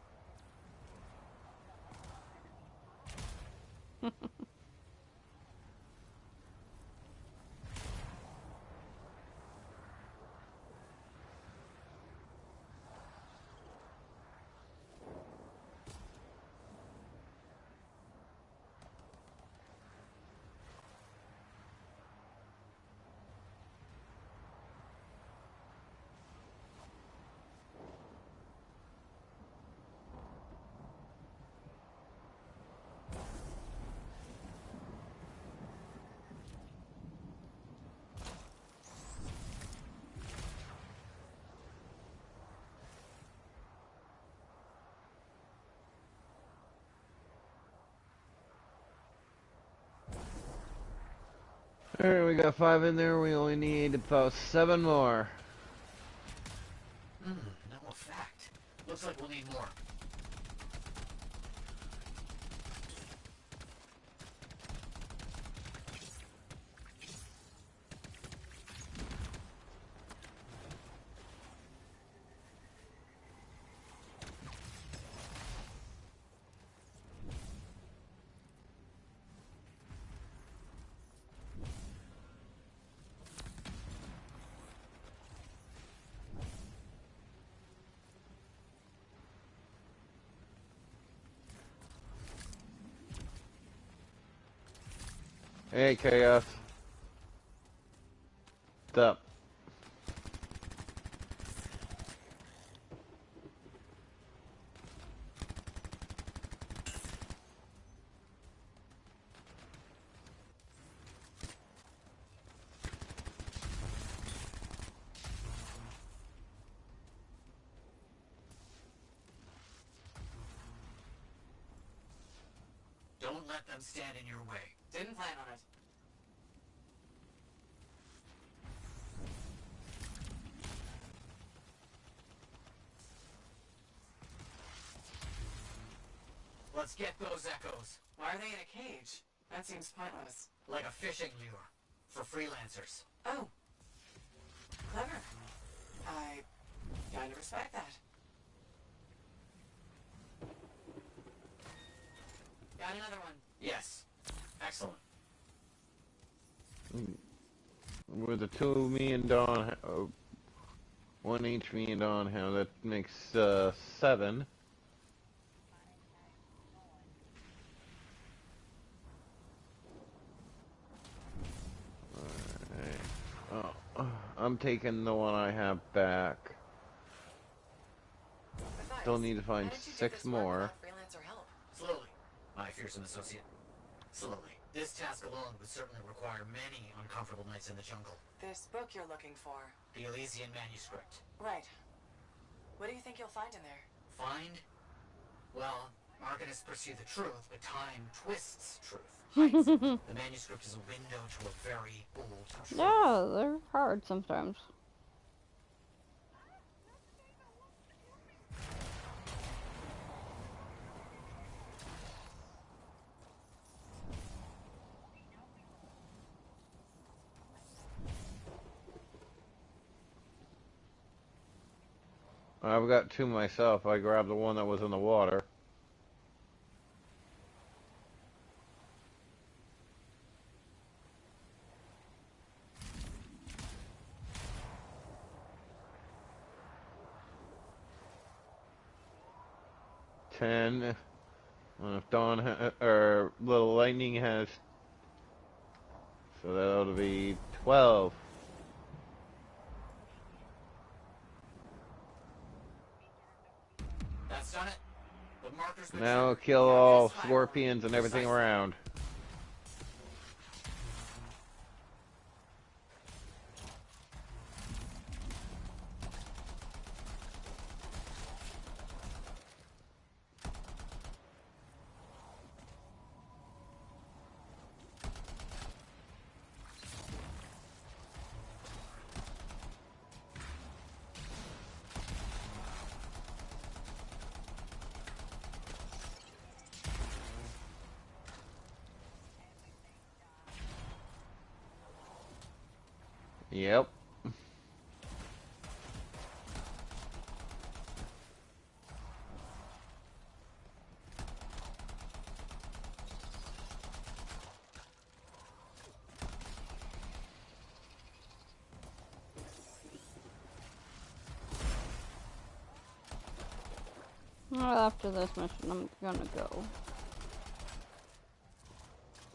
Alright, we got 5 in there. We only need about 7 more. No effect. Looks like we'll need more. Hey, Chaos. What's up? Don't let them stand in your way. Didn't plan on it. Let's get those echoes. Why are they in a cage? That seems pointless. Like a fishing lure. For freelancers. Oh. Clever. respect that. Got another one. Yes. Excellent. With the two me and Dawn, one each me and Dawn have, that makes 7. Alright. Oh, I'm taking the one I have back. Matthias, Still need to how find did you do 6 this work more. without freelancer help? Slowly, my fearsome associate. Slowly. This task alone would certainly require many uncomfortable nights in the jungle. This book you're looking for. The Elysian manuscript. Right. What do you think you'll find in there? Find? Well, arcanists pursue the truth, but time twists truth. Hides it. The manuscript is a window to a very old truth. Yeah, they're hard sometimes. I've got 2 myself. I grabbed the one that was in the water. Ten. If Dawn or Little Lightning has, so that ought to be 12. That's done it. The marker's been Now triggered. kill all Yes, scorpions and everything Precisely. around. Yep. Well, after this mission, I'm gonna go.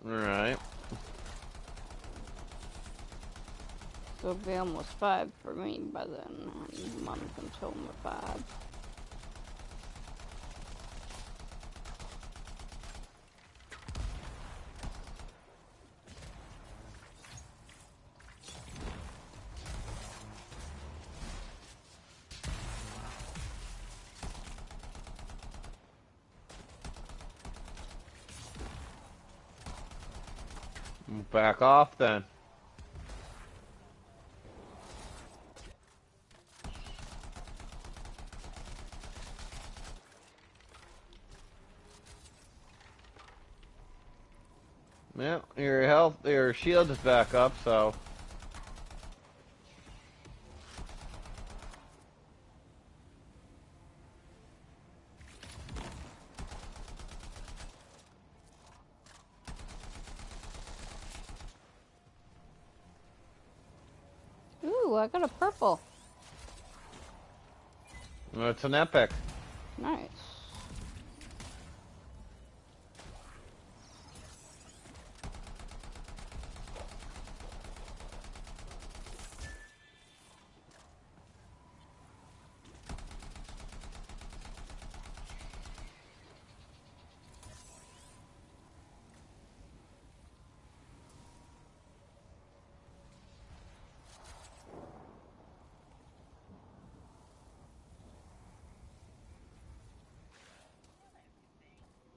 Alright. It'll be almost 5 for me by then, and a month until I'm 5. Back off then. Well, your shield is back up, so. Ooh, I got a purple. Well, it's an epic. Nice.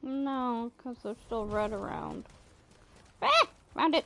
No, because there's still red around. Ah! Found it!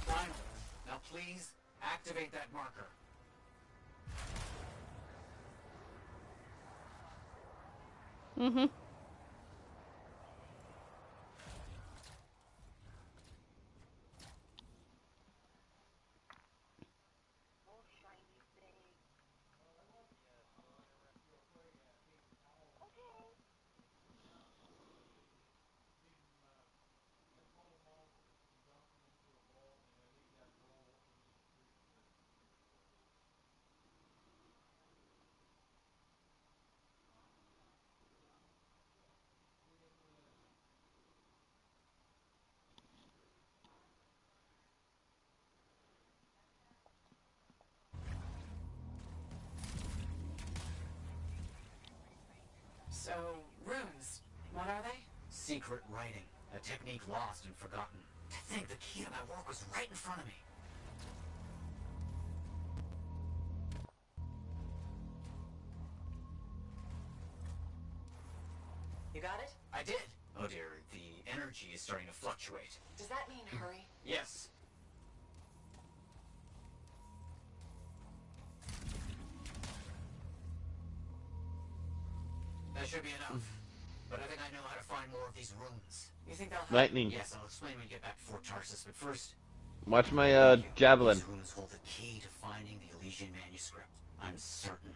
Finally. Now please, activate that marker. Mhm. So, runes, what are they? Secret writing, a technique lost and forgotten. To think the key to my work was right in front of me. You got it? I did. Oh dear, the energy is starting to fluctuate. Does that mean hurry? Yes. That should be enough. But I think I know how to find more of these runes. You think they'll help? Lightning. Yes, I'll explain when we get back to Fort Tarsus, but first... Watch my Thank you. javelin. These runes hold the key to finding the Elysian manuscript. I'm certain.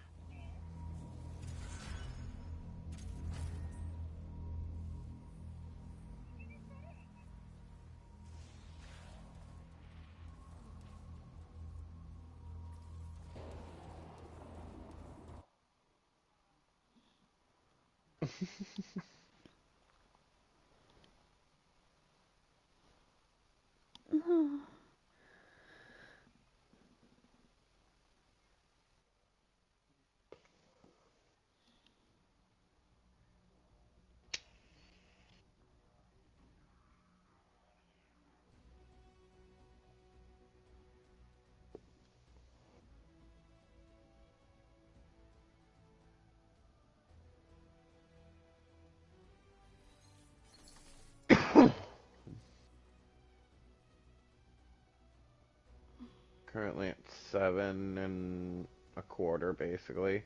Currently at 7 1/4, basically.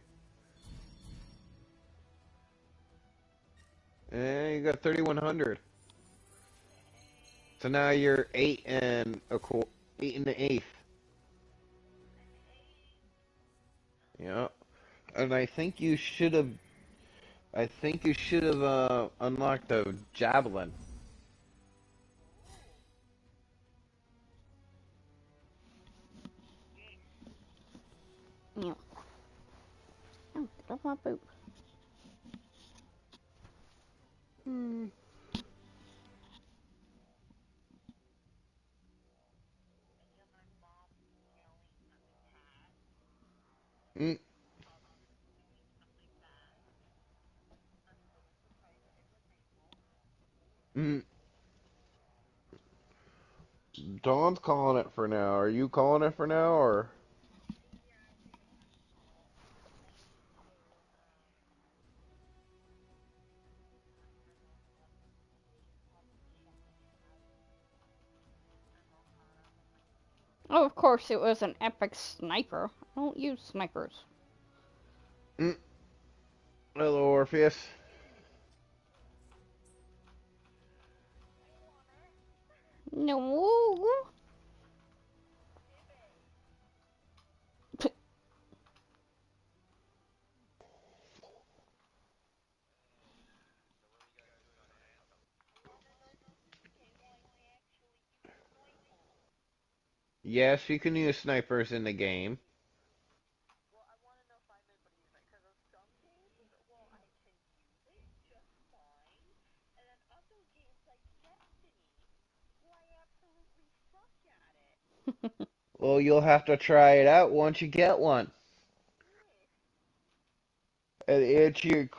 And you got 3,100. So now you're 8 1/8. Yeah. And I think you should have. I think you should have unlocked the javelin. Yeah. Oh, get off my boot. Hmm. Mm, mm. Dawn's calling it for now. Are you calling it for now, or? Oh, of course it was an epic sniper. I don't use snipers. Mm. Hello, Orpheus. No. Yes, you can use snipers in the game. Well, you'll have to try it out once you get one. And it's your.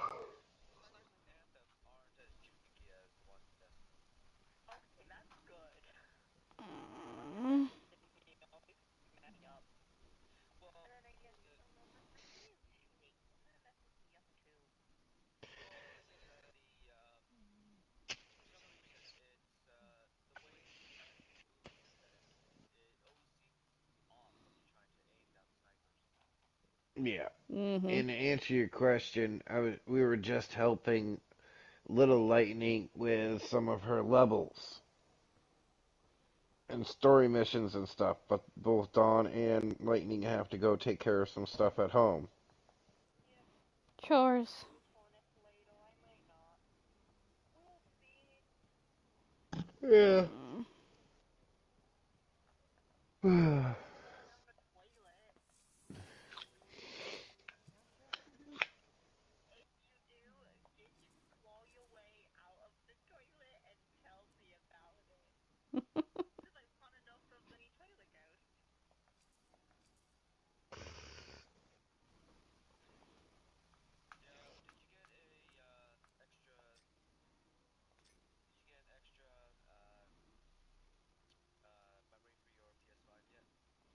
Yeah. Mhm. And to answer your question, we were just helping Little Lightning with some of her levels and story missions and stuff, but both Dawn and Lightning have to go take care of some stuff at home. Chores. Yeah.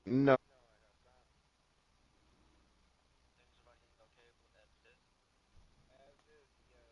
No.